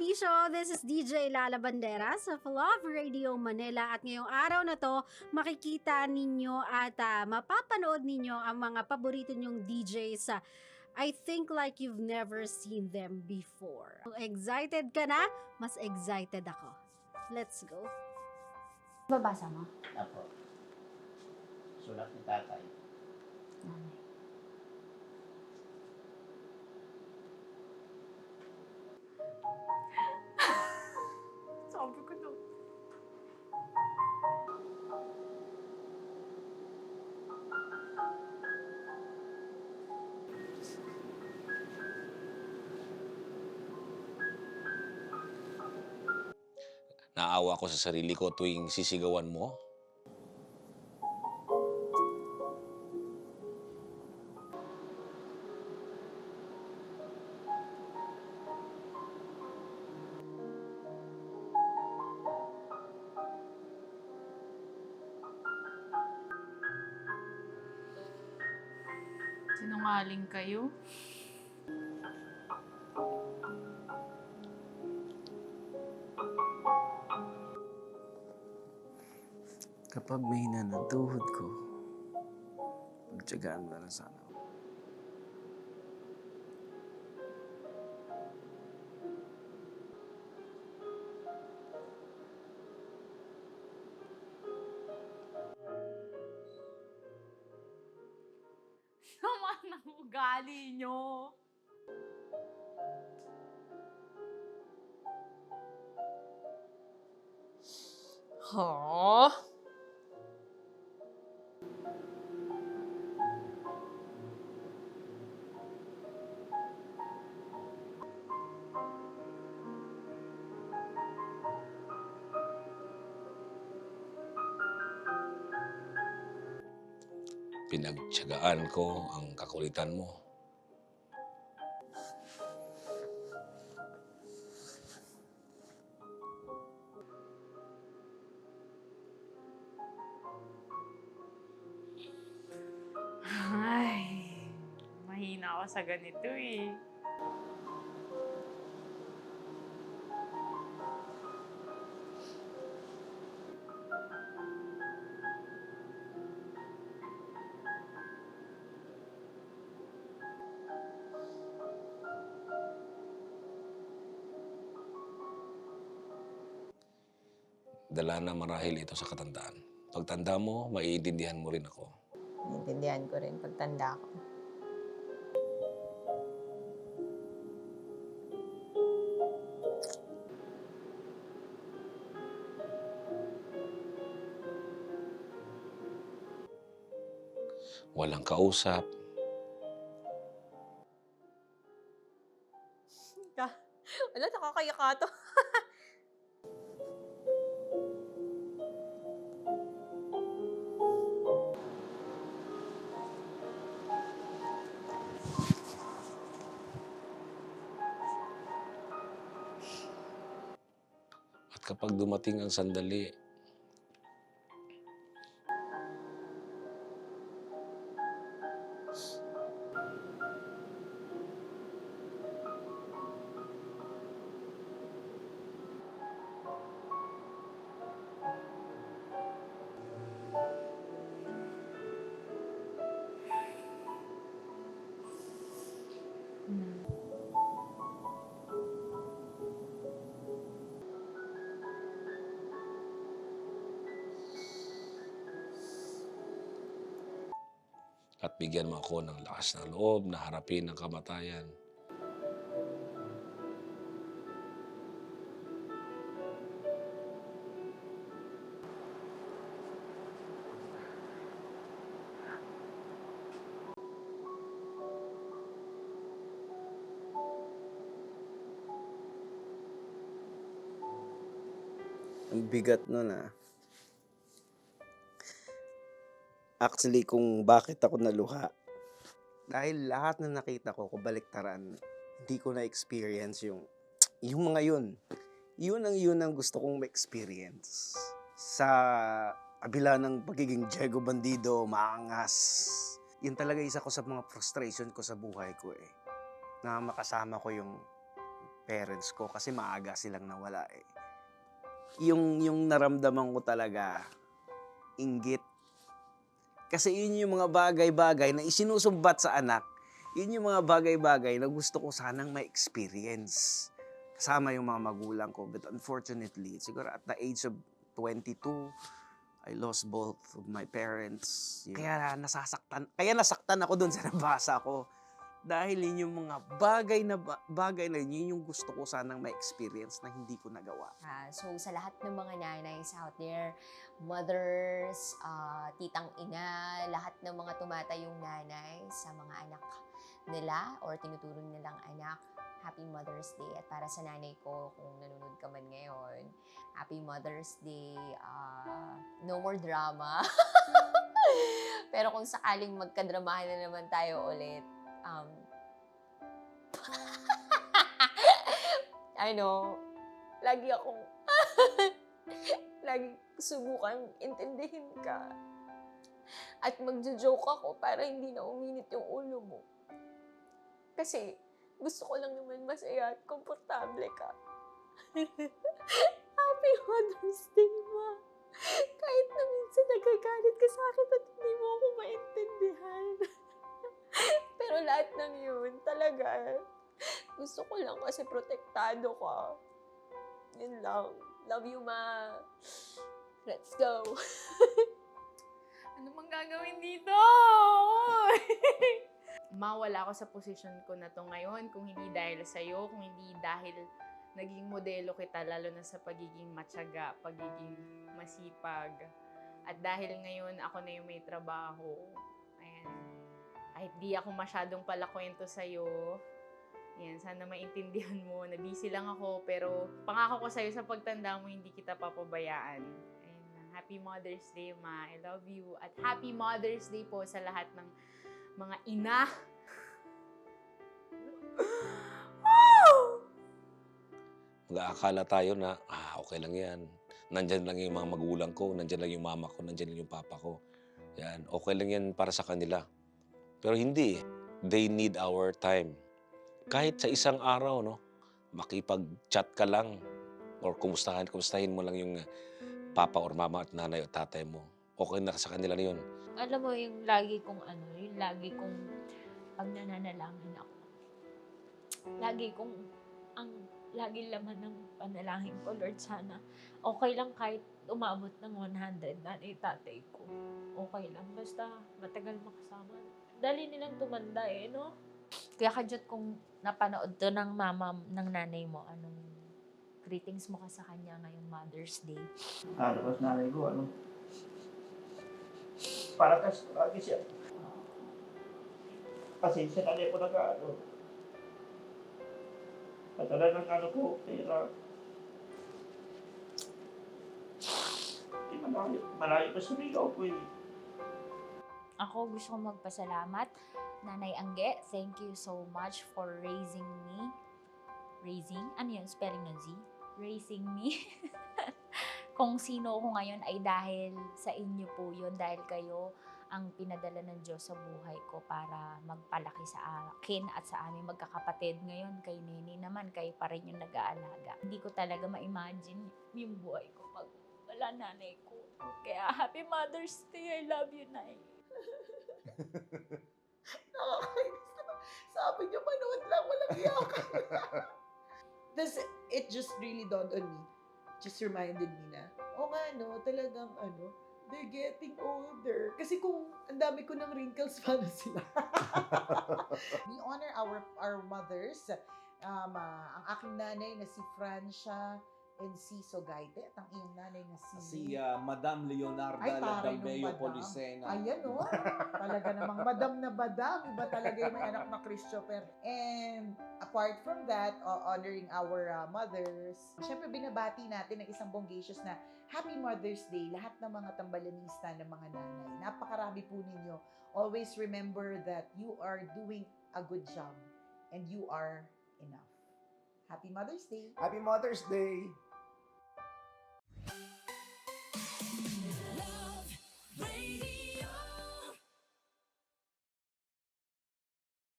kabisyo! This is DJ Lala Banderas of Love Radio Manila at ngayong araw na to makikita ninyo at mapapanood ninyo ang mga paborito nyong DJs. I think like you've never seen them before. Excited ka na? Mas excited ako. Let's go! Babasa mo? Apo. Sulat ni tatay. Nanay. Sabi ko na. Naawa ko sa sarili ko tuwing sisigawan mo. Sinungaling kayo? Kapag mahina ng tuhod ko, pagtsagaan mo na lang sana ako. Sama ng ugali nyo. Huh? Pinagtsagaan ko ang kakulitan mo. Ay, mahina ako sa ganito eh. Dala na marahil ito sa katandaan. Pagtanda mo, maiintindihan mo rin ako. Naintindihan ko rin pagtanda ko. Walang kausap. Wala, nakakaya ka to. At kapag dumating ang sandali, at bigyan mo ako ng lakas ng loob na harapin ang kamatayan. Ang bigat nun Actually, kung bakit ako naluha, dahil lahat na nakita ko, kabaliktaran, hindi ko na-experience yung mga yun. Yun ang gusto kong ma-experience. Sa kabila ng pagiging Diego Bandido, maangas. Yun talaga isa ko sa mga frustration ko sa buhay ko na makasama ko yung parents ko kasi maaga silang nawala eh. Yung naramdaman ko talaga, inggit. Kasi yun yung mga bagay-bagay na isinusumbat sa anak, yun yung mga bagay-bagay na gusto ko sanang ma-experience. Kasama yung mga magulang ko. But unfortunately, siguro at the age of 22, I lost both of my parents. Kaya nasaktan ako dun sa nabasa ko. Dahil yun yung mga bagay na yun yung gusto ko sanang ma-experience na hindi ko nagawa. So sa lahat ng mga nanays out there, mothers, titang ina, lahat ng mga tumatayong nanay sa mga anak nila or tinuturing nilang anak, Happy Mother's Day. At para sa nanay ko, kung nanonood ka man ngayon, Happy Mother's Day. No more drama. Pero kung sakaling magkadramahan na naman tayo ulit, lagi akong lagi subukan intindihin ka at magjo-joke ako para hindi na uminit yung ulo mo. Kasi gusto ko lang naman masaya at komportable ka. Happy Mother's Day, Ma. Kahit na minsan nagagalit ka sa akin at hindi mo ako maintindihan. Pero lahat ng yun, talaga, gusto ko lang kasi protektado ka. Yun lang. Love you, Ma. Let's go. Ano mang gagawin dito? Mawala ako sa posisyon ko na to ngayon kung hindi dahil sa'yo, kung hindi dahil naging modelo kita, lalo na sa pagiging matyaga, pagiging masipag. At dahil ngayon ako na yung may trabaho, ayan, kahit di ako masyadong palakwento sa'yo, ayan, sana maintindihan mo na busy lang ako, pero pangako ko sa'yo sa pagtanda mo, hindi kita papabayaan. Ayan, Happy Mother's Day, Ma. I love you. At Happy Mother's Day po sa lahat ng mga ina. Mag-aakala tayo na, okay lang yan. Nandyan lang yung mga magulang ko, nandyan lang yung mama ko, nandyan lang yung papa ko. Yan, okay lang yan para sa kanila. Pero hindi. They need our time. Kahit sa isang araw, no, makipag-chat ka lang or kumustahin mo lang yung papa or mama at nanay o tatay mo. Okay na sa kanila na yun. Alam mo, yung lagi kong pag nananalangin ako, lagi laman ng panalangin ko, Lord, sana okay lang kahit umabot ng 100 nanay tatay ko. Okay lang, basta matagal makasama. Dali nilang tumanda no? Kaya kadyot kung napanood to ng mama, ng nanay mo, anong greetings mo ka sa kanya ngayong Mother's Day? Tapos nanay ko, para kasi lagi siya. Pasensya na po at talagang ko, pera. Malayo pa sa ligaw ko eh. Ako gusto kong magpasalamat. Nanay Angge, thank you so much for raising me. Raising? Ano yun? Spelling ng Z? Raising me. Kung sino ako ngayon ay dahil sa inyo po yun. Dahil kayo ang pinadala ng Diyos sa buhay ko para magpalaki sa akin at sa aming magkakapatid. Ngayon, kay Nene naman, kayo pa rin yung nag-aalaga. Hindi ko talaga ma-imagine yung buhay ko pag wala nanay ko. Kaya Happy Mother's Day. I love you, Nay. Nakakainis naman. Sabi niyo, manood lang, walang iyakan. Tapos, it just really dawned on me. Just reminded me na, talagang they're getting older. Kasi kung ang dami ko ng wrinkles, paano sila? We honor our mothers. Ang aking nanay na si Francia and si Sogaite at ang iyong nanay na Si Madam Leonarda Ay, taray nung Ladambeo madam. Policena. Ayan talaga namang madam na badam. Iba talaga yung may anak na Christopher. And apart from that, honoring our mothers, syempre binabati natin ng isang bongacious na Happy Mother's Day, lahat ng mga tambalanista ng mga nanay. Napakarami po ninyo. Always remember that you are doing a good job and you are enough. Happy Mother's Day! Happy Mother's Day!